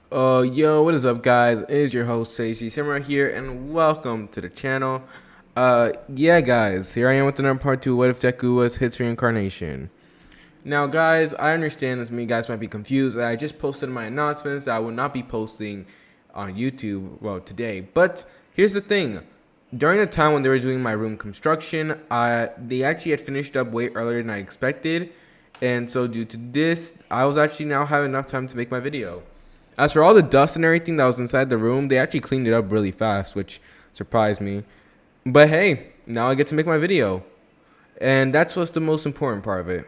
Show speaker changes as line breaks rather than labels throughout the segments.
Yo, what is up, guys? It is your host, Seishi Samurai here, and welcome to the channel. Yeah, guys, here I am with another part 2, What If Deku Was Hits Reincarnation. Now, guys, I understand that many guys might be confused. I just posted my announcements that I will not be posting on YouTube, well, today. But here's the thing. During the time when they were doing my room construction, they actually had finished up way earlier than I expected. And so due to this, I was actually now having enough time to make my video. As for all the dust and everything that was inside the room, they actually cleaned it up really fast, which surprised me. But hey, now I get to make my video. And that's what's the most important part of it.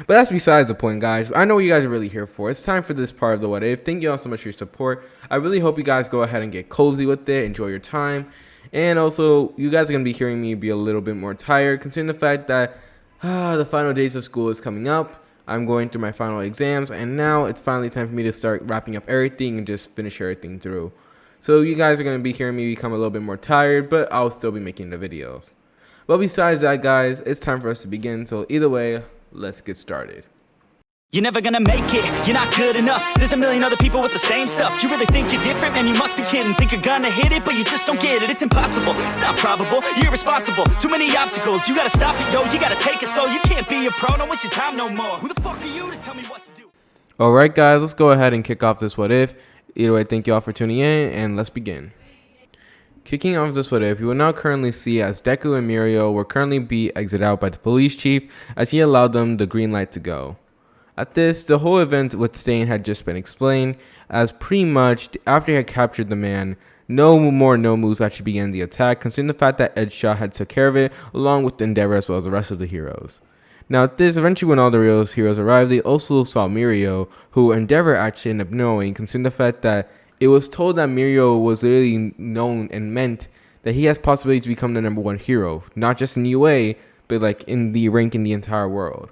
But that's besides the point, guys. I know what you guys are really here for. It's time for this part of the What If. Thank you all so much for your support. I really hope you guys go ahead and get cozy with it, enjoy your time. And also, you guys are going to be hearing me be a little bit more tired, considering the fact that the final days of school is coming up. I'm going through my final exams, and now it's finally time for me to start wrapping up everything and just finish everything through. So you guys are going to be hearing me become a little bit more tired, but I'll still be making the videos. But besides that, guys, it's time for us to begin. So either way, let's get started.
You're never gonna make it, you're not good enough. There's a million other people with the same stuff. You really think you're different, man, you must be kidding. Think you're gonna hit it, but you just don't get it. It's impossible, it's not probable, you're irresponsible. Too many obstacles, you gotta stop it, yo. You gotta take it slow, you can't be a pro. Don't waste your time no more. Who the fuck are you to tell me what to do?
Alright, guys, let's go ahead and kick off this What If. Either way, thank you all for tuning in, and let's begin. Kicking off this What If, you will now currently see as Deku and Mirio will currently be exited out by the police chief as he allowed them the green light to go. At this, the whole event with Stain had just been explained, as pretty much after he had captured the man, no more no moves actually began the attack, considering the fact that Edshot had took care of it, along with Endeavor as well as the rest of the heroes. Now at this, eventually when all the real heroes arrived, they also saw Mirio, who Endeavor actually ended up knowing, considering the fact that it was told that Mirio was literally known and meant that he has possibility to become the #1 hero, not just in UA, but like in the rank in the entire world.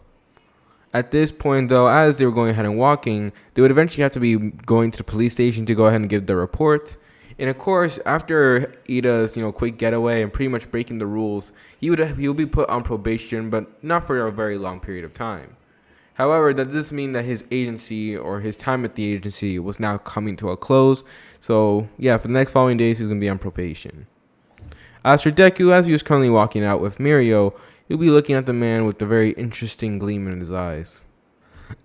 At this point, though, as they were going ahead and walking, they would eventually have to be going to the police station to go ahead and give the report. And of course, after Ida's quick getaway and pretty much breaking the rules, he would be put on probation, but not for a very long period of time. However, that does mean that his agency or his time at the agency was now coming to a close. So yeah, for the next following days, he's gonna be on probation. As for Deku, as he was currently walking out with Mirio, he'll be looking at the man with a very interesting gleam in his eyes.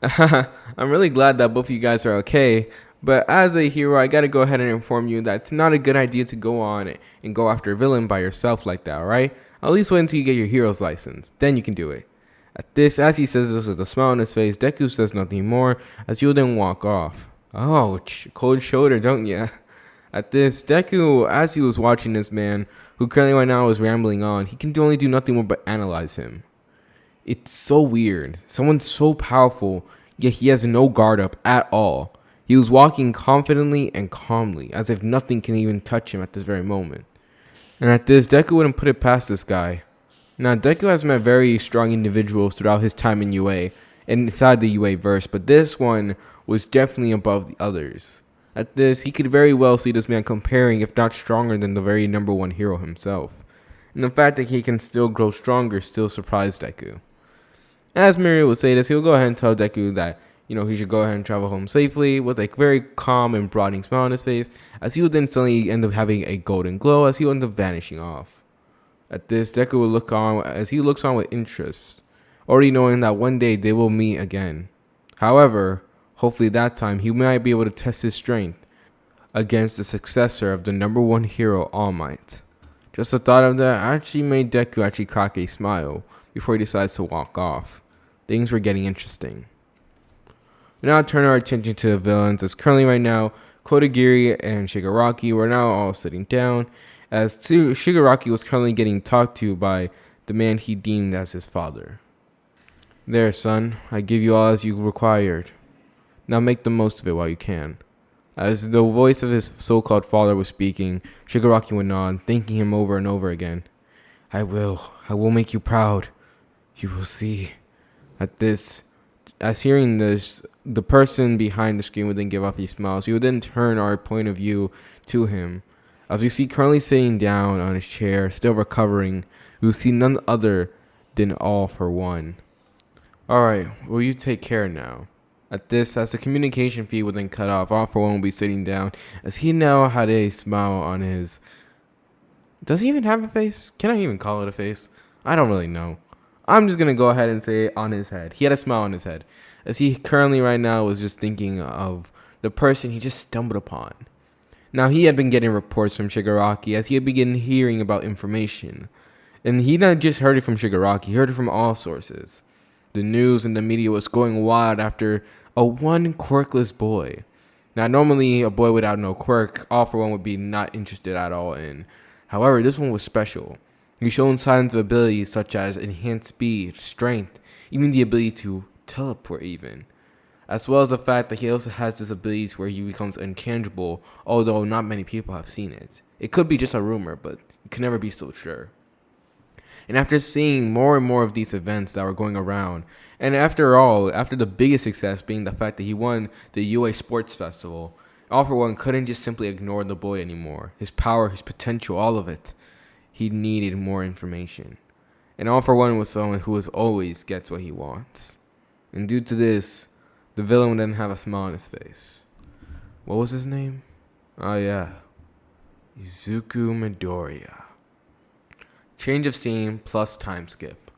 I'm really glad that both of you guys are okay, but as a hero, I gotta go ahead and inform you that it's not a good idea to go on and go after a villain by yourself like that, alright? At least wait until you get your hero's license, then you can do it. At this, as he says this with a smile on his face, Deku says nothing more, as he'll then walk off. Ouch, cold shoulder, don't ya? At this, Deku, as he was watching this man, who currently right now is rambling on, he can only do nothing more but analyze him. It's so weird. Someone so powerful, yet he has no guard up at all. He was walking confidently and calmly, as if nothing can even touch him at this very moment. And at this, Deku wouldn't put it past this guy. Now, Deku has met very strong individuals throughout his time in UA, and inside the UA verse, but this one was definitely above the others. At this, he could very well see this man comparing, if not stronger than the very #1 hero himself. And the fact that he can still grow stronger still surprised Deku. As Mirio would say this, he'll go ahead and tell Deku that, he should go ahead and travel home safely with a very calm and broadening smile on his face, as he would then suddenly end up having a golden glow as he would end up vanishing off. At this, Deku will look on as he looks on with interest, already knowing that one day they will meet again. However, hopefully that time he might be able to test his strength against the successor of the #1 hero, All Might. Just the thought of that actually made Deku actually crack a smile before he decides to walk off. Things were getting interesting. We now turn our attention to the villains, as currently right now, Kodagiri and Shigaraki were now all sitting down, as Shigaraki was currently getting talked to by the man he deemed as his father. There, son, I give you all as you required. Now make the most of it while you can. As the voice of his so-called father was speaking, Shigaraki went on, thanking him over and over again. I will make you proud. You will see. At this, as hearing this, the person behind the screen would then give off these smiles. We would then turn our point of view to him. As we see currently sitting down on his chair, still recovering, we will see none other than All for One. Alright, will you take care now? At this, as the communication feed would then cut off, All For One will be sitting down as he now had a smile on his. Does he even have a face? Can I even call it a face? I don't really know. I'm just gonna go ahead and say on his head. He had a smile on his head, as he currently right now was just thinking of the person he just stumbled upon. Now he had been getting reports from Shigaraki as he had begun hearing about information. And he not just heard it from Shigaraki, he heard it from all sources. The news and the media was going wild after a one quirkless boy. Now normally a boy without no quirk, All For One would be not interested at all in. However, this one was special. He showed signs of abilities such as enhanced speed, strength, even the ability to teleport even. As well as the fact that he also has this ability where he becomes unchangeable, although not many people have seen it. It could be just a rumor, but you can never be so sure. And after seeing more and more of these events that were going around, and after all, after the biggest success being the fact that he won the UA Sports Festival, All For One couldn't just simply ignore the boy anymore. His power, his potential, all of it. He needed more information. And All For One was someone who always gets what he wants. And due to this, the villain would then have a smile on his face. What was his name? Oh yeah. Izuku Midoriya. Change of scene plus time skip.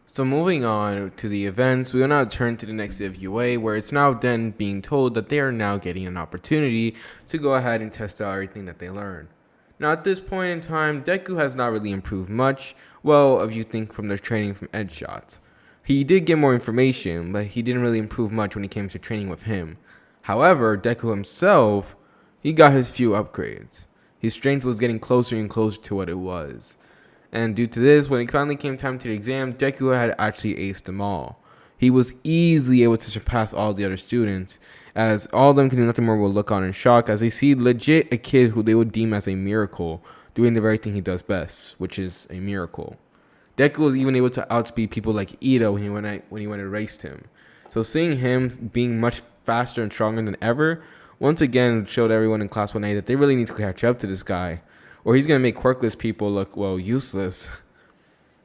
So moving on to the events, we will now turn to the next day of UA, where it's now then being told that they are now getting an opportunity to go ahead and test out everything that they learn. Now at this point in time, Deku has not really improved much, well, if you think from the training from Edge Shots. He did get more information, but he didn't really improve much when it came to training with him. However, Deku himself, he got his few upgrades. His strength was getting closer and closer to what it was. And due to this, when it finally came time to the exam, Deku had actually aced them all. He was easily able to surpass all the other students, as all of them can do nothing more but look on in shock as they see legit a kid who they would deem as a miracle doing the very thing he does best, which is a miracle. Deku was even able to outspeed people like Ito when he went and raced him. So seeing him being much faster and stronger than ever, once again showed everyone in Class 1A that they really need to catch up to this guy, or he's going to make quirkless people look, well, useless.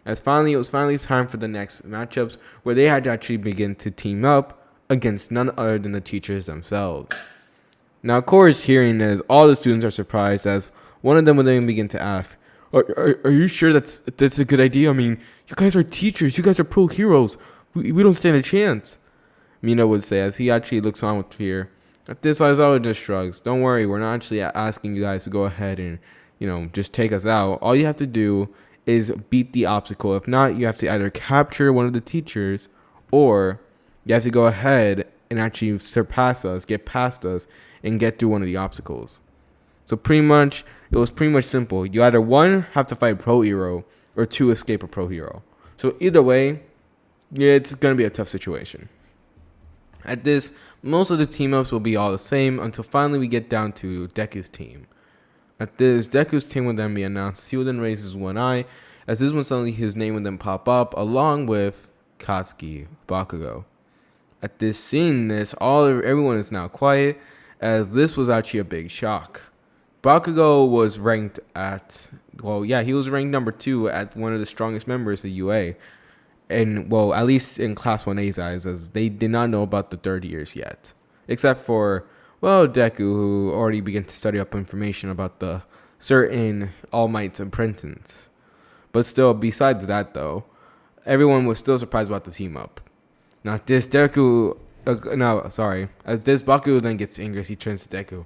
As it was finally time for the next matchups, where they had to actually begin to team up against none other than the teachers themselves. Now, of course, hearing this, all the students are surprised as one of them would then begin to ask, Are you sure that's a good idea? I mean, you guys are teachers. You guys are pro heroes. We don't stand a chance. Mina would say as he actually looks on with fear. At this, Aizawa just shrugs. Don't worry, we're not actually asking you guys to go ahead and, just take us out. All you have to do is beat the obstacle. If not, you have to either capture one of the teachers or you have to go ahead and actually surpass us, get past us, and get through one of the obstacles. So it was pretty much simple. You either one, have to fight a pro hero, or two, escape a pro hero. So either way, yeah, it's going to be a tough situation. At this, most of the team-ups will be all the same until finally we get down to Deku's team. At this, Deku's team will then be announced. He will then raise his one eye, as this one suddenly his name will then pop up, along with Katsuki, Bakugo. At this, seeing this, everyone is now quiet, as this was actually a big shock. Bakugo was ranked he was ranked number 2 at one of the strongest members of UA. And, at least in Class 1A's eyes, as they did not know about the third years yet. Except for, Deku, who already began to study up information about the certain All Might's apprentice. But still, besides that, though, everyone was still surprised about the team-up. Now, as this, Bakugo then gets angry as he turns to Deku.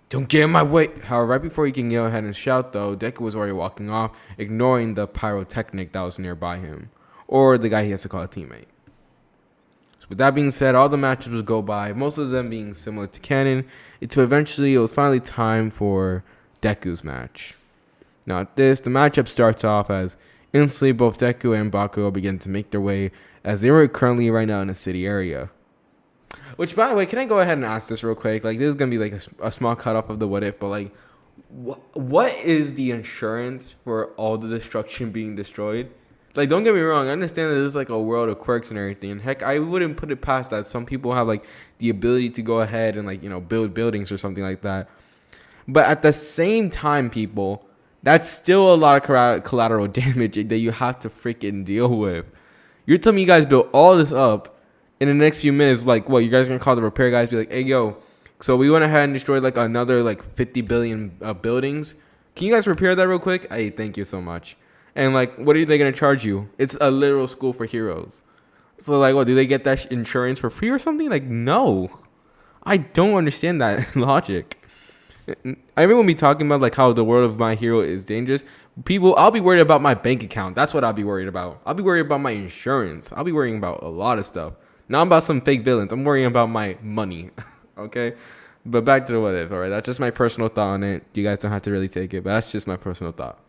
Don't get in my way. However, right before he can go ahead and shout, though, Deku was already walking off, ignoring the pyrotechnic that was nearby him. Or the guy he has to call a teammate. So with that being said, all the matchups would go by, most of them being similar to canon, until eventually it was finally time for Deku's match. Now at this, the matchup starts off as instantly both Deku and Bakugo begin to make their way, as they were currently right now in a city area. Which, by the way, can I go ahead and ask this real quick? Like, this is going to be like a small cut-off of the what if, but like, what is the insurance for all the destruction being destroyed? Like, don't get me wrong, I understand that this is like a world of quirks and everything. And heck, I wouldn't put it past that some people have like the ability to go ahead and like, build buildings or something like that. But at the same time, people, that's still a lot of collateral damage that you have to freaking deal with. You're telling me you guys built all this up, in the next few minutes, like, what, you guys gonna call the repair guys, be like, hey, yo, so we went ahead and destroyed like another like 50 billion buildings. Can you guys repair that real quick? Hey, thank you so much. And like, what are they gonna charge you? It's a literal school for heroes. So like, what, do they get that insurance for free or something? Like, no, I don't understand that logic. Everyone be talking about like how the world of My Hero is dangerous. I'll be worried about my bank account. That's what I'll be worried about. I'll be worried about my insurance. I'll be worrying about a lot of stuff. Not about some fake villains. I'm worrying about my money. Okay? But back to the what if, alright? That's just my personal thought on it. You guys don't have to really take it, but that's just my personal thought.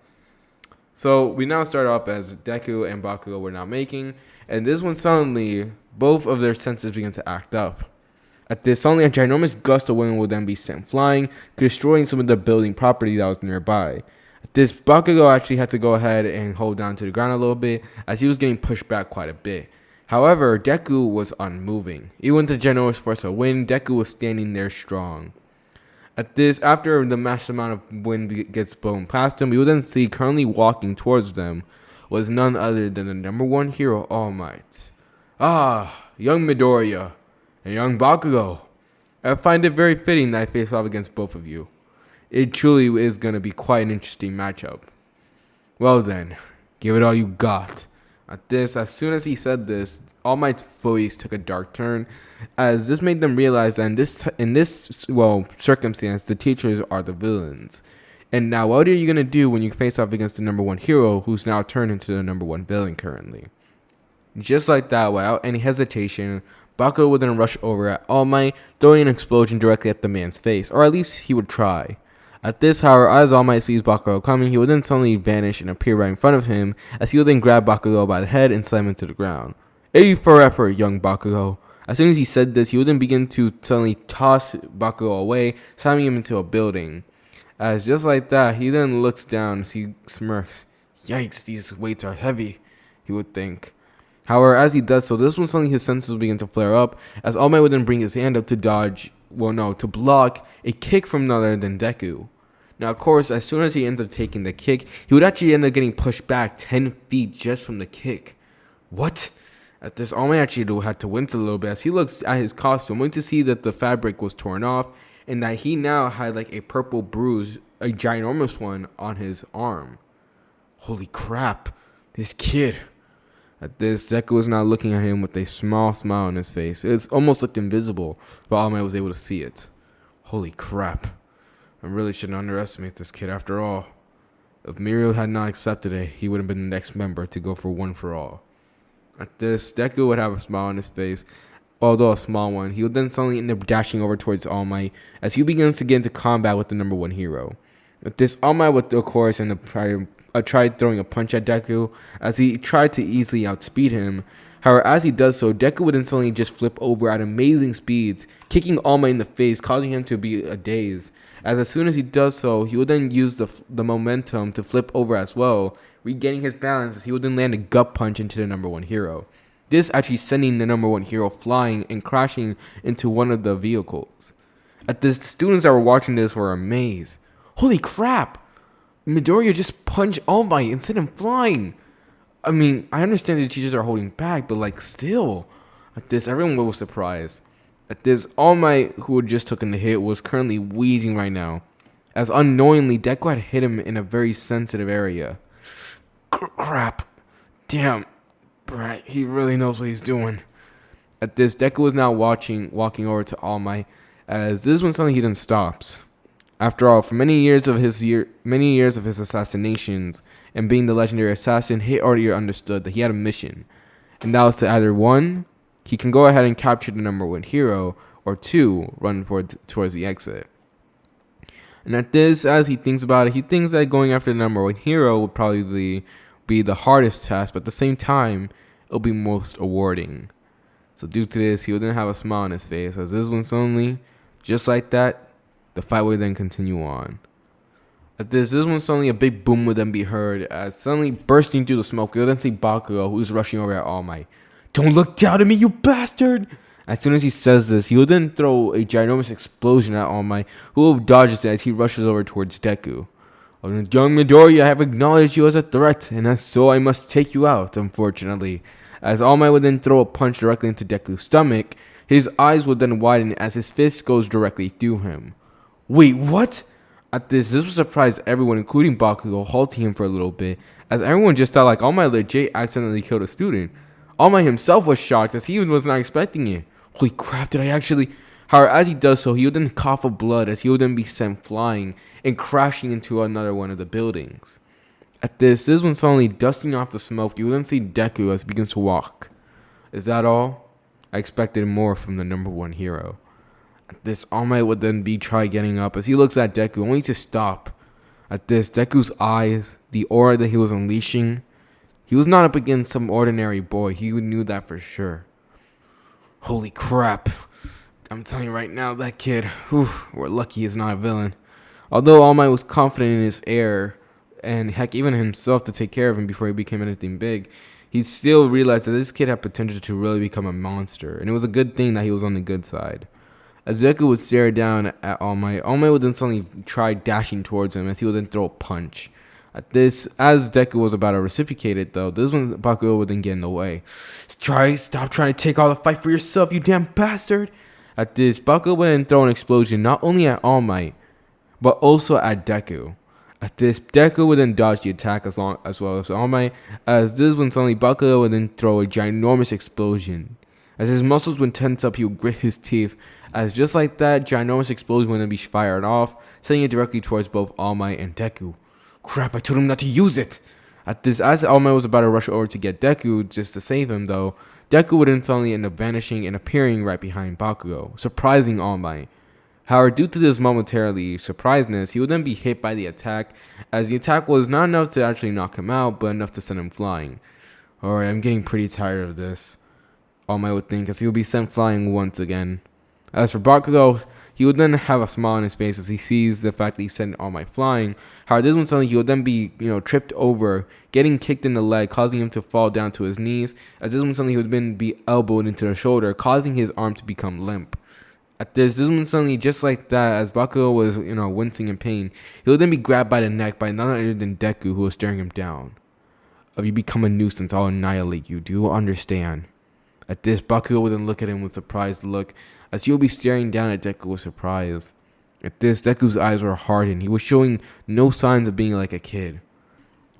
So we now start off as Deku and Bakugo were now making, and this one suddenly, both of their senses begin to act up. At this, suddenly a ginormous gust of wind will then be sent flying, destroying some of the building property that was nearby. At this, Bakugo actually had to go ahead and hold down to the ground a little bit, as he was getting pushed back quite a bit. However, Deku was unmoving. Even with the ginormous force of wind, Deku was standing there strong. At this, after the massive amount of wind gets blown past him, we will then see currently walking towards them was none other than the number one hero, All Might. Ah, young Midoriya and young Bakugo. I find it very fitting that I face off against both of you. It truly is going to be quite an interesting matchup. Well then, give it all you got. At this, as soon as he said this, All Might's voice took a dark turn, as this made them realize that in this circumstance, the teachers are the villains. And now, what are you gonna do when you face off against the number one hero, who's now turned into the number one villain currently? Just like that, without any hesitation, Bakugo would then rush over at All Might, throwing an explosion directly at the man's face, or at least he would try. At this, however, as All Might sees Bakugo coming, he would then suddenly vanish and appear right in front of him, as he would then grab Bakugo by the head and slam him to the ground. A for effort, young Bakugo. As soon as he said this, he would then begin to suddenly toss Bakugo away, slamming him into a building. As just like that, he then looks down as he smirks. Yikes, these weights are heavy, he would think. However, as he does so, this one suddenly his senses will begin to flare up, as All Might would then bring his hand up to to block a kick from none other than Deku. Now, of course, as soon as he ends up taking the kick, he would actually end up getting pushed back 10 feet just from the kick. What? At this, All Might actually had to wince a little bit as he looks at his costume, only to see that the fabric was torn off and that he now had like a purple bruise, a ginormous one, on his arm. Holy crap, this kid. At this, Deku was now looking at him with a small smile on his face. It almost looked invisible, but All Might was able to see it. Holy crap. I really shouldn't underestimate this kid after all. If Mirio had not accepted it, he would have been the next member to go for one for all. At this, Deku would have a smile on his face, although a small one. He would then suddenly end up dashing over towards All Might as he begins to get into combat with the number one hero. At this, All Might would, of course, end up tried throwing a punch at Deku as he tried to easily outspeed him. However, as he does so, Deku would then suddenly just flip over at amazing speeds, kicking All Might in the face, causing him to be a daze. As soon as he does so, he would then use the momentum to flip over as well, regaining his balance as he would then land a gut punch into the number one hero. This actually sending the number one hero flying and crashing into one of the vehicles. The students that were watching this were amazed. Holy crap! Midoriya just punched All Might and sent him flying. I mean, I understand the teachers are holding back, but like still. At this, everyone was surprised. At this, All Might, who had just taken the hit, was currently wheezing right now, as unknowingly Deku had hit him in a very sensitive area. Crap. Damn. Right, he really knows what he's doing. At this, Deku was now walking over to All Might, as this one suddenly he then stops. After all, for many years of his assassinations and being the legendary assassin, he already understood that he had a mission, and that was to either one, he can go ahead and capture the number one hero, or two, run towards the exit. And at this, as he thinks about it, he thinks that going after the number one hero would probably be the hardest task, but at the same time, it'll be most rewarding. So due to this, he would then have a smile on his face, as this one suddenly, just like that, the fight would then continue on. At this one suddenly a big boom would then be heard, as suddenly bursting through the smoke, we would then see Bakugo, who's rushing over at All Might. Don't look down at me, you bastard! As soon as he says this, he will then throw a ginormous explosion at All Might, who dodges it as he rushes over towards Deku. Young Midoriya, I have acknowledged you as a threat, and as so I must take you out, unfortunately. As All Might would then throw a punch directly into Deku's stomach, his eyes would then widen as his fist goes directly through him. Wait, what? At this would surprise everyone, including Bakugo, halting him for a little bit, as everyone just thought like All Might legit accidentally killed a student. All Might himself was shocked as he was not expecting it. Holy crap, did I actually... However, as he does so, he would then cough up blood as he would then be sent flying and crashing into another one of the buildings. At this is when suddenly dusting off the smoke, you would then see Deku as he begins to walk. Is that all? I expected more from the number one hero. At this, All Might would then be try getting up as he looks at Deku, only to stop. At this, Deku's eyes, the aura that he was unleashing, he was not up against some ordinary boy. He knew that for sure. Holy crap. I'm telling you right now, that kid, we're lucky he's not a villain. Although All Might was confident in his heir, and heck, even himself to take care of him before he became anything big, he still realized that this kid had potential to really become a monster, and it was a good thing that he was on the good side. As Deku would stare down at All Might would then suddenly try dashing towards him as he would then throw a punch. At this, as Deku was about to reciprocate it though, this one Bakugo would then get in the way. Stop trying to take all the fight for yourself, you damn bastard! At this, Bakugo would then throw an explosion not only at All Might, but also at Deku. At this, Deku would then dodge the attack as well as All Might, as this one suddenly Bakugo would then throw a ginormous explosion. As his muscles would tense up, he would grit his teeth, as just like that, ginormous explosion would then be fired off, sending it directly towards both All Might and Deku. Crap, I told him not to use it! At this, as All Might was about to rush over to get Deku just to save him though, Deku would then suddenly end up vanishing and appearing right behind Bakugo, surprising All Might. However, due to this momentarily surprisedness, he would then be hit by the attack, as the attack was not enough to actually knock him out, but enough to send him flying. Alright, I'm getting pretty tired of this, All Might would think, as he would be sent flying once again. As for Bakugo, he would then have a smile on his face as he sees the fact that he sent All Might flying. However, this one suddenly he would then be, tripped over, getting kicked in the leg, causing him to fall down to his knees. As this one suddenly he would then be elbowed into the shoulder, causing his arm to become limp. At this one suddenly, just like that, as Bakugo was, wincing in pain, he would then be grabbed by the neck by none other than Deku, who was staring him down. If you become a nuisance, I'll annihilate you. Do you understand? At this, Bakugo would then look at him with a surprised look, as he would be staring down at Deku with surprise. At this, Deku's eyes were hardened. He was showing no signs of being like a kid.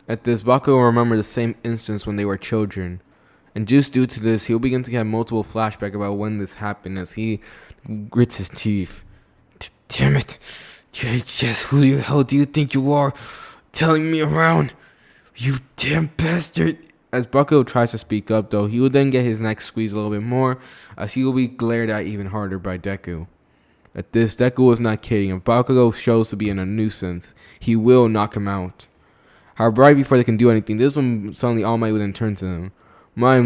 At this, Bakugo remembered the same instance when they were children. And just due to this, he'll begin to get multiple flashbacks about when this happened as he grits his teeth. Damn it. Just who the hell do you think you are? Telling me around? You damn bastard. As Bakugo tries to speak up though, he will then get his neck squeezed a little bit more, as he will be glared at even harder by Deku. At this, Deku was not kidding. If Bakugo shows to be a nuisance, he will knock him out. However, right before they can do anything, this one suddenly All Might will then turn to them. My,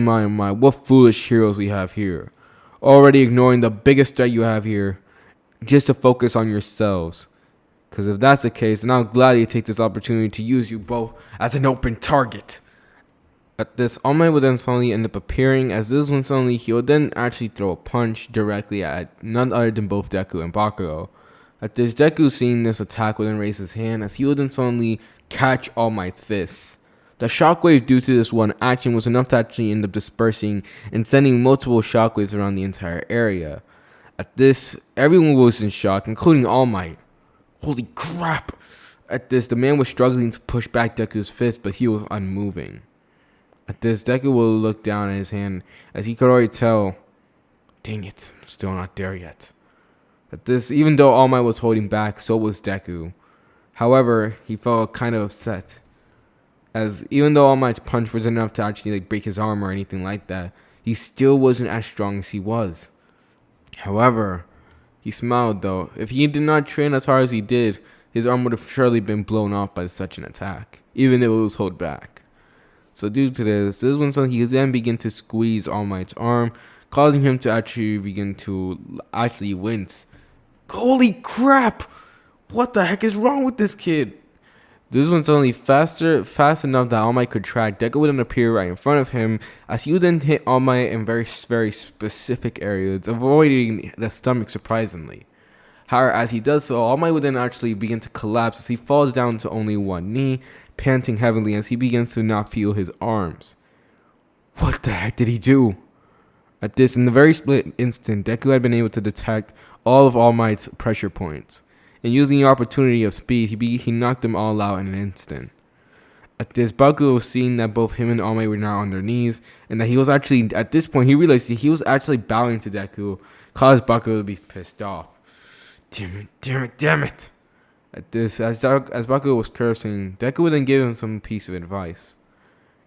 what foolish heroes we have here. Already ignoring the biggest threat you have here, just to focus on yourselves. Because if that's the case, then I'll gladly take this opportunity to use you both as an open target. At this, All Might would then suddenly end up appearing, as this one suddenly he would then actually throw a punch directly at none other than both Deku and Bakugo. At this, Deku seeing this attack would then raise his hand, as he would then suddenly catch All Might's fists. The shockwave due to this one action was enough to actually end up dispersing and sending multiple shockwaves around the entire area. At this, everyone was in shock, including All Might. Holy crap! At this, the man was struggling to push back Deku's fist, but he was unmoving. At this, Deku will look down at his hand, as he could already tell, dang it, I'm still not there yet. At this, even though All Might was holding back, so was Deku. However, he felt kind of upset, as even though All Might's punch was enough to actually break his arm or anything like that, he still wasn't as strong as he was. However, he smiled though. If he did not train as hard as he did, his arm would have surely been blown off by such an attack, even if it was held back. So due to this one suddenly he then began to squeeze All Might's arm, causing him to actually begin to wince. Holy crap! What the heck is wrong with this kid? This one's only fast enough that All Might could track. Deku would then appear right in front of him, as he would then hit All Might in very, very specific areas, avoiding the stomach surprisingly. However, as he does so, All Might would then actually begin to collapse as he falls down to only one knee, panting heavily as he begins to not feel his arms. What the heck did he do? At this, in the very split instant, Deku had been able to detect all of All Might's pressure points, and using the opportunity of speed, he knocked them all out in an instant. At this, Bakugo was seeing that both him and All Might were now on their knees, and that he was actually, at this point, he realized that he was actually bowing to Deku, caused Bakugo to be pissed off. Damn it, damn it, damn it! At this, as Bakugo was cursing, Deku would then give him some piece of advice.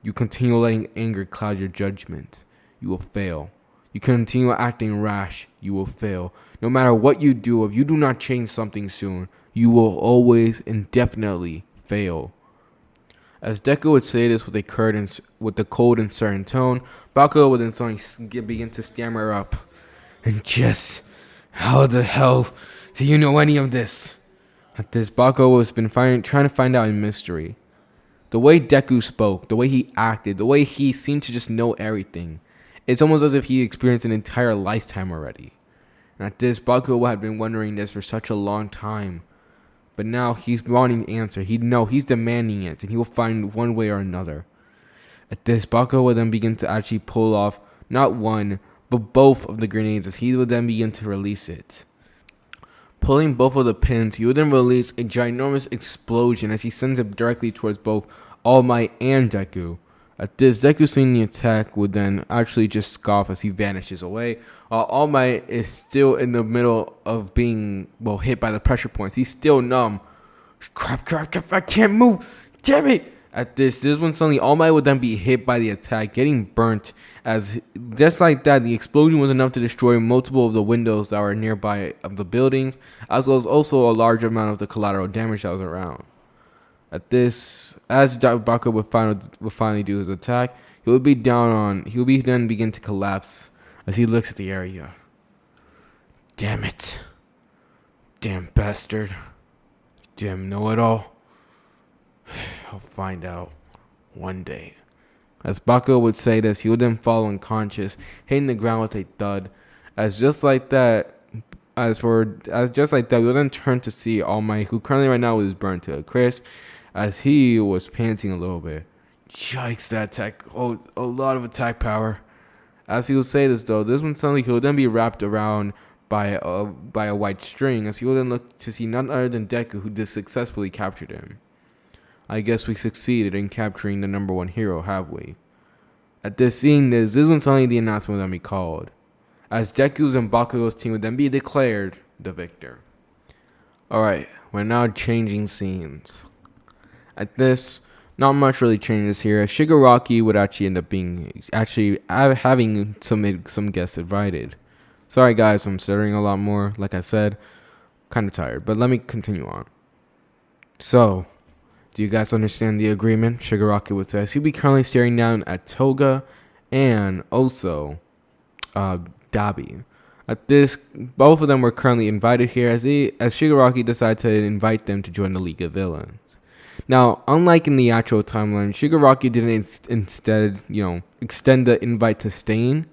You continue letting anger cloud your judgment, you will fail. You continue acting rash, you will fail. No matter what you do, if you do not change something soon, you will always indefinitely fail. As Deku would say this with a cold and certain tone, Bakugo would then suddenly begin to stammer up. And just, how the hell do you know any of this? At this, Bakugo has been trying to find out a mystery. The way Deku spoke, the way he acted, the way he seemed to just know everything. It's almost as if he experienced an entire lifetime already. And at this, Bakugo had been wondering this for such a long time. But now he's wanting an answer. He's demanding it, and he will find one way or another. At this, Bakugo will then begin to actually pull off not one, but both of the grenades as he would then begin to release it. Pulling both of the pins, he would then release a ginormous explosion as he sends it directly towards both All Might and Deku. At this, Deku seeing the attack would then actually just scoff as he vanishes away, while All Might is still in the middle of being, hit by the pressure points. He's still numb. Crap, I can't move. Damn it. At this when suddenly All Might would then be hit by the attack, getting burnt, as just like that, the explosion was enough to destroy multiple of the windows that were nearby of the buildings, as well as also a large amount of the collateral damage that was around. At this, as Bakugo would finally do his attack, he would then begin to collapse as he looks at the area. Damn it. Damn bastard. Damn know-it-all. I'll find out one day. As Bakugo would say this, he would then fall unconscious, hitting the ground with a thud. We would then turn to see All Might, who currently right now is burned to a crisp, as he was panting a little bit. Yikes, that attack. Oh, a lot of attack power. As he would say this, though, this one suddenly he would then be wrapped around by a white string, as he would then look to see none other than Deku, who just successfully captured him. I guess we succeeded in capturing the number one hero, have we? At this, seeing this one suddenly the announcement would then be called, as Deku's and Bakugo's team would then be declared the victor. Alright, we're now changing scenes. At this, not much really changes here, as Shigaraki would actually end up having some guests invited. Sorry guys, I'm stuttering a lot more. Like I said, kind of tired, but let me continue on. So, do you guys understand the agreement? Shigaraki would say. He'll be currently staring down at Toga and also Dabi. At this, both of them were currently invited here as Shigaraki decided to invite them to join the League of Villains. Now, unlike in the actual timeline, Shigaraki didn't instead, extend the invite to Stain.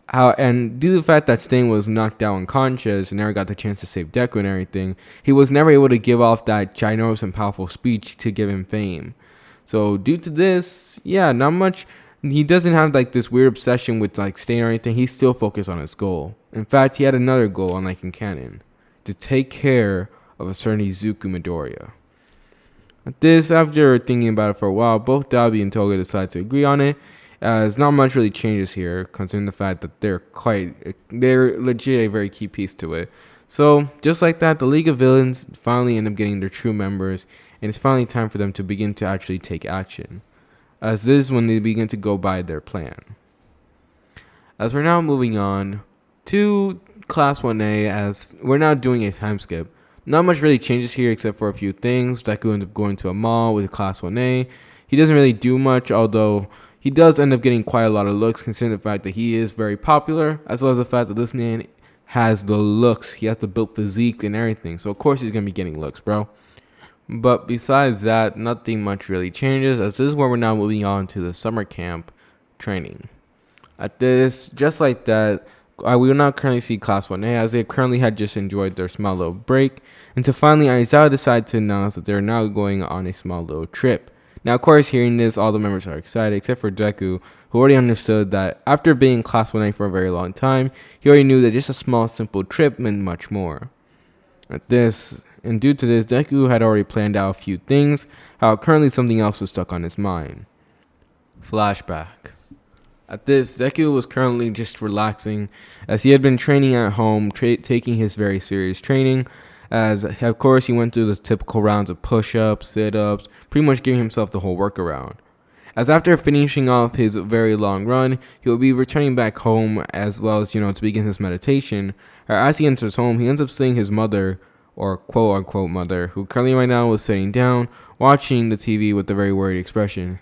And due to the fact that Stain was knocked out unconscious and never got the chance to save Deku and everything, he was never able to give off that ginormous and powerful speech to give him fame. So due to this, not much. He doesn't have this weird obsession with Stain or anything. He's still focused on his goal. In fact, he had another goal, unlike in canon, to take care of a certain Izuku Midoriya. At this, after thinking about it for a while, both Dabi and Toga decide to agree on it. As not much really changes here, considering the fact that they're legit a very key piece to it. So, just like that, the League of Villains finally end up getting their true members, and it's finally time for them to begin to actually take action. As this is when they begin to go by their plan. As we're now moving on to Class 1A, as we're now doing a time skip. Not much really changes here except for a few things. Deku ends up going to a mall with Class 1A. He doesn't really do much, although he does end up getting quite a lot of looks, considering the fact that he is very popular, as well as the fact that this man has the looks. He has the built physique and everything, so of course he's going to be getting looks, bro. But besides that, nothing much really changes, as this is where we're now moving on to the summer camp training. At this, just like that, we will now currently see Class 1A, as they currently had just enjoyed their small little break, until finally Aizawa decided to announce that they're now going on a small little trip. Now, of course, hearing this, all the members are excited, except for Deku, who already understood that after being in Class 1A for a very long time, he already knew that just a small, simple trip meant much more. And due to this, Deku had already planned out a few things, how currently something else was stuck on his mind. Flashback. At this, Deku was currently just relaxing, as he had been training at home, taking his very serious training, as of course he went through the typical rounds of push-ups, sit-ups, pretty much giving himself the whole workaround. As after finishing off his very long run, he will be returning back home as well as, to begin his meditation. As he enters home, he ends up seeing his mother, or quote-unquote mother, who currently right now was sitting down, watching the TV with a very worried expression.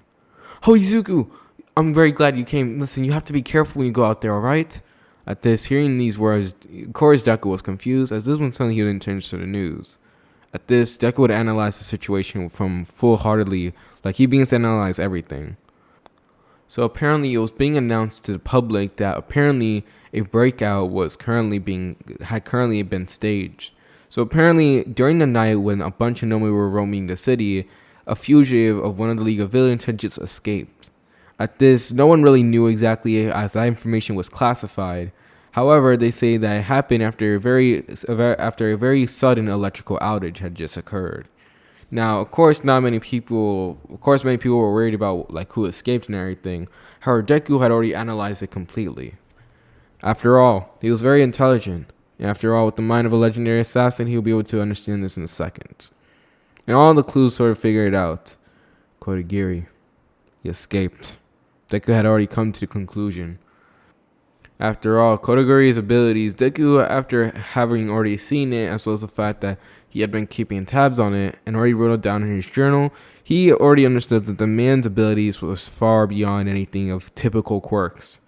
"Oh, Izuku, I'm very glad you came. Listen, you have to be careful when you go out there, alright?" At this, hearing these words, of course Deku was confused, as this was something he didn't turn to the news. At this, Deku would analyze the situation from full-heartedly, like he begins to analyze everything. So apparently it was being announced to the public that apparently a breakout had currently been staged. So apparently during the night when a bunch of Nomi were roaming the city, a fugitive of one of the League of Villains had just escaped. At this, no one really knew exactly as that information was classified. However, they say that it happened after a very sudden electrical outage had just occurred. Now, of course, many people were worried about like who escaped and everything. However, Deku had already analyzed it completely. After all, he was very intelligent. And after all, with the mind of a legendary assassin, he will be able to understand this in a second. And all the clues sort of figured it out. Kodagiri, he escaped. Deku had already come to the conclusion. After all, Kodagiri's abilities, Deku, after having already seen it, as well as the fact that he had been keeping tabs on it and already wrote it down in his journal, he already understood that the man's abilities was far beyond anything of typical quirks.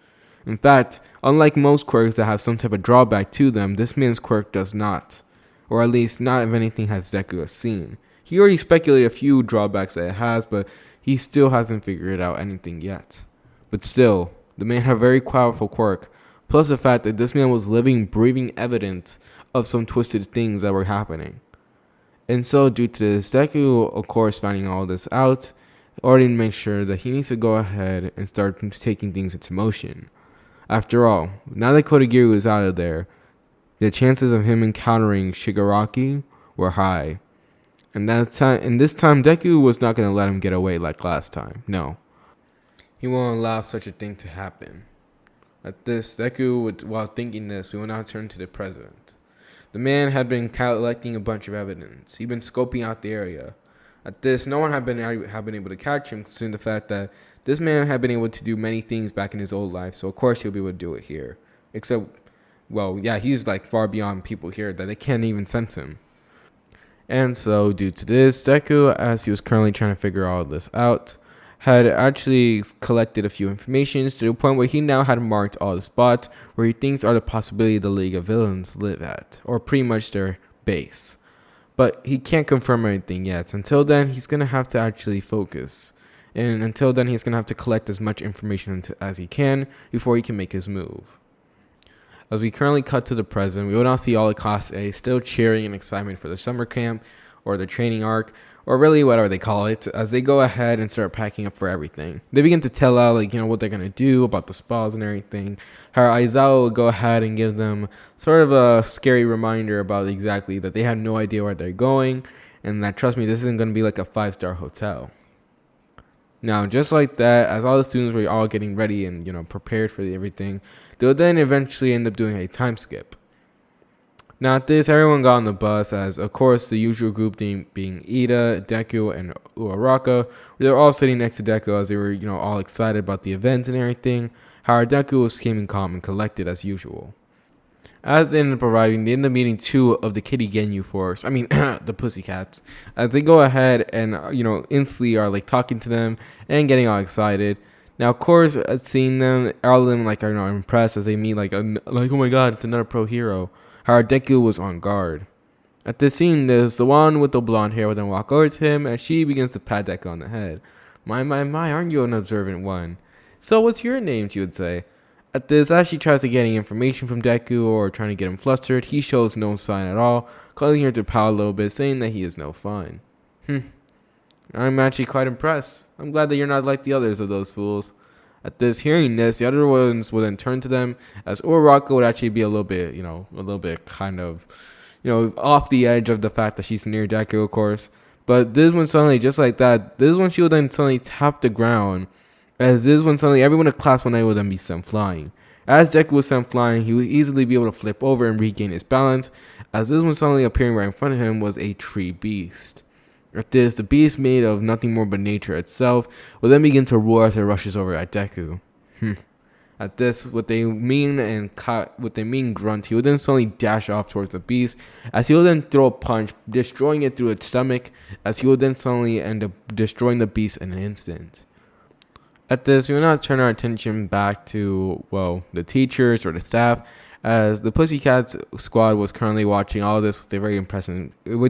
In fact, unlike most quirks that have some type of drawback to them, this man's quirk does not. Or at least, not if anything has Deku has seen. He already speculated a few drawbacks that it has, but he still hasn't figured out anything yet. But still, the man had a very powerful quirk, plus the fact that this man was living, breathing evidence of some twisted things that were happening. And so, due to this, Deku, of course, finding all this out, already makes sure that he needs to go ahead and start taking things into motion. After all, now that Kodagiri was out of there, the chances of him encountering Shigaraki were high. And this time, Deku was not going to let him get away like last time. No. He won't allow such a thing to happen. At this, Deku, while thinking this, we will now turn to the present. The man had been collecting a bunch of evidence. He'd been scoping out the area. At this, no one had been able to catch him, considering the fact that this man had been able to do many things back in his old life, so of course he'll be able to do it here. Except, well, yeah, he's like far beyond people here that they can't even sense him. And so, due to this, Deku, as he was currently trying to figure all this out, had actually collected a few informations to the point where he now had marked all the spots where he thinks are the possibility the League of Villains live at, or pretty much their base. But he can't confirm anything yet. Until then, he's going to have to actually focus. And until then, he's going to have to collect as much information as he can before he can make his move. As we currently cut to the present, we will now see all of Class A still cheering in excitement for the summer camp, or the training arc, or really whatever they call it, as they go ahead and start packing up for everything. They begin to tell out, what they're going to do about the spas and everything. How Aizawa will go ahead and give them sort of a scary reminder about exactly that they have no idea where they're going, and that, trust me, this isn't going to be like a 5-star hotel. Now, just like that, as all the students were all getting ready and, prepared for everything, they'll then eventually end up doing a time skip. Now, at this, everyone got on the bus, as, of course, the usual group being Ida, Deku, and Uraraka. They were all sitting next to Deku as they were, all excited about the event and everything. However, Deku was keeping calm and collected as usual. As they ended up arriving, they ended up meeting two of the Kitty Genyu Force. The Pussycats. As they go ahead and, instantly are, talking to them and getting all excited. Now, of course, seeing them, all of them, are impressed as they meet, oh my god, it's another pro hero. However, Deku was on guard. At this scene, there's the one with the blonde hair will then walk over to him as she begins to pat Deku on the head. My, aren't you an observant one? So what's your name, she would say. At this, as she tries to get any information from Deku or trying to get him flustered, he shows no sign at all, causing her to pout a little bit, saying that he is no fun. I'm actually quite impressed. I'm glad that you're not like the others of those fools. At this, hearing this, the other ones would then turn to them, as Uraraka would actually be a little bit, a little bit kind of, off the edge of the fact that she's near Deku, of course. But this one suddenly, just like that, this one she would then suddenly tap the ground, as this one suddenly, everyone in class 1A would then be sent flying. As Deku was sent flying, he would easily be able to flip over and regain his balance, as this one suddenly appearing right in front of him was a tree beast. At this, the beast made of nothing more but nature itself will then begin to roar as it rushes over at Deku. At this, with a mean grunt, he would then suddenly dash off towards the beast, as he would then throw a punch, destroying it through its stomach, as he would then suddenly end up destroying the beast in an instant. At this, we will now turn our attention back to, the teachers or the staff, as the Pussycats squad was currently watching all this with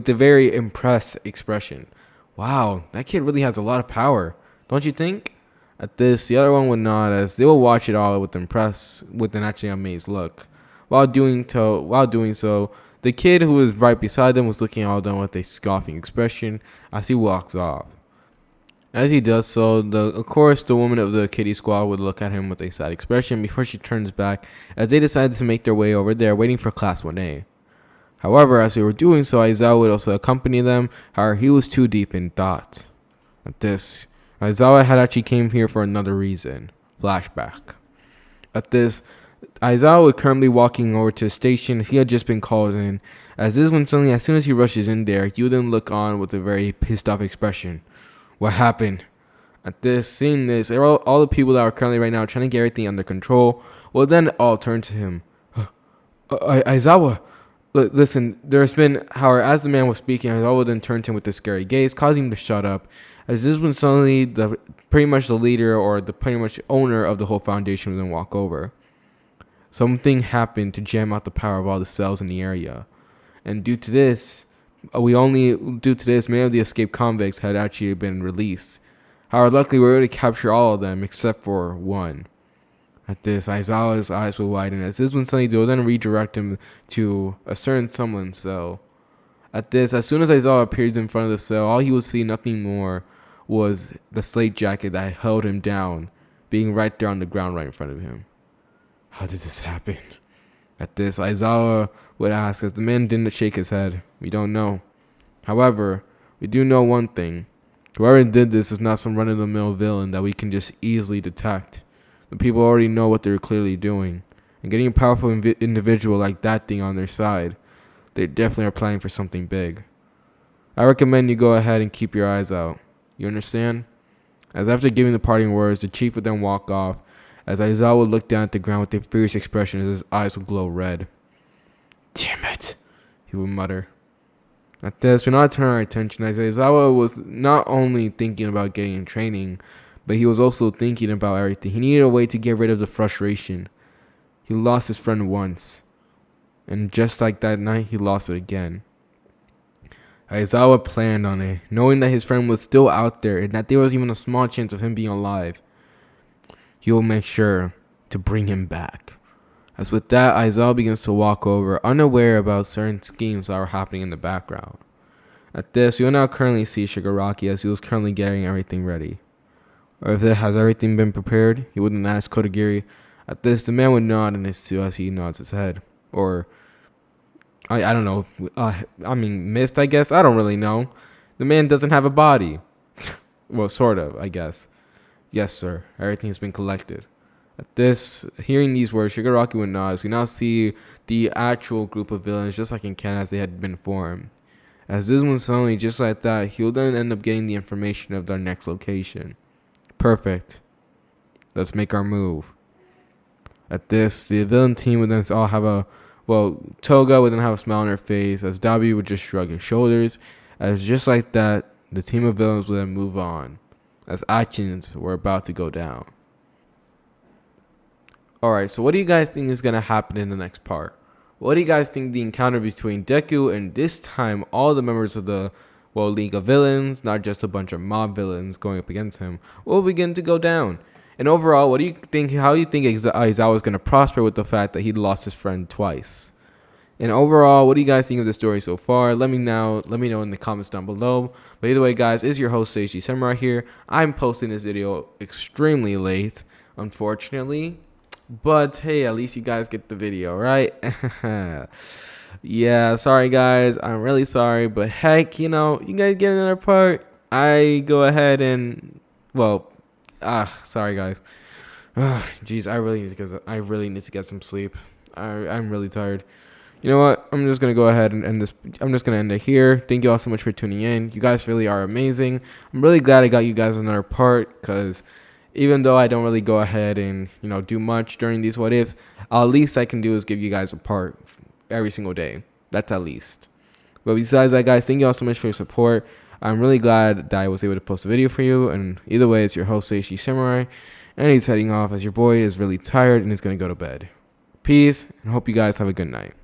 a very impressed expression. Wow, that kid really has a lot of power, don't you think? At this, the other one would nod, as they will watch it all with an actually amazed look. While doing so, the kid who was right beside them was looking at all of them with a scoffing expression as he walks off. As he does so, of course, the woman of the kitty squad would look at him with a sad expression before she turns back, as they decided to make their way over there, waiting for Class 1A. However, as they were doing so, Aizawa would also accompany them, however, he was too deep in thought. At this, Aizawa had actually came here for another reason. Flashback. At this, Aizawa was currently walking over to the station. He had just been called in, as this one suddenly, as soon as he rushes in there, he would then look on with a very pissed off expression. What happened? At this, seeing this, all the people that are currently right now trying to get everything under control will then all turn to him. Aizawa, listen, there's been, however, as the man was speaking, Aizawa then turned to him with a scary gaze, causing him to shut up, as this one suddenly, pretty much the leader or the pretty much owner of the whole foundation would then walk over. Something happened to jam out the power of all the cells in the area, and due to this, many of the escaped convicts had actually been released. However, luckily we were able to capture all of them except for one. At this, Aizawa's eyes would widen, as this one suddenly will then redirect him to a certain someone's cell. At this, as soon as Aizawa appears in front of the cell, all he would see nothing more was the slate jacket that held him down, being right there on the ground right in front of him. How did this happen? At this, Aizawa would ask, as the man didn't shake his head. We don't know. However, we do know one thing. Whoever did this is not some run-of-the-mill villain that we can just easily detect. The people already know what they're clearly doing. And getting a powerful individual like that thing on their side, they definitely are planning for something big. I recommend you go ahead and keep your eyes out. You understand? As after giving the parting words, the chief would then walk off, as Aizawa would look down at the ground with a fierce expression as his eyes would glow red. Damn it, he would mutter. At this, we not turn our attention, as Aizawa was not only thinking about getting in training, but he was also thinking about everything. He needed a way to get rid of the frustration. He lost his friend once, and just like that night, he lost it again. Aizawa planned on it, knowing that his friend was still out there and that there was even a small chance of him being alive. He will make sure to bring him back. As with that, Aizawa begins to walk over, unaware about certain schemes that were happening in the background. At this, we will now currently see Shigaraki as he was currently getting everything ready. Or if there has everything been prepared, he would then ask Kodagiri. At this, the man would nod as he nods his head. Or, I don't know, missed, I guess? I don't really know. The man doesn't have a body. Well, sort of, I guess. Yes, sir. Everything has been collected. At this, hearing these words, Shigaraki would nod as we now see the actual group of villains, just like in Ken, as they had been formed. As this one suddenly, just like that, he will then end up getting the information of their next location. Perfect. Let's make our move. At this, the villain team would then all have Toga would then have a smile on her face, as Dabi would just shrug his shoulders, as just like that, the team of villains would then move on, as actions were about to go down. Alright, so what do you guys think is going to happen in the next part? What do you guys think the encounter between Deku and this time all the members of the League of Villains, not just a bunch of mob villains going up against him, will begin to go down? And overall, what do you think? How do you think Aizawa is going to prosper with the fact that he lost his friend twice? And overall, what do you guys think of the story so far? Let me know in the comments down below. But either way, guys, is your host Seishi Samurai here. I'm posting this video extremely late, unfortunately. But hey, at least you guys get the video, right? Yeah, sorry guys. I'm really sorry, but heck, you guys get another part. I go ahead and sorry guys. Jeez, I really need to get some sleep. I'm really tired. You know what? I'm just gonna go ahead and end this. I'm just gonna end it here. Thank you all so much for tuning in. You guys really are amazing. I'm really glad I got you guys another part, because even though I don't really go ahead and do much during these what ifs, at least I can do is give you guys a part every single day. That's at least. But besides that, guys, thank you all so much for your support. I'm really glad that I was able to post a video for you. And either way, it's your host Seishi Samurai, and he's heading off as your boy is really tired and is gonna go to bed. Peace, and hope you guys have a good night.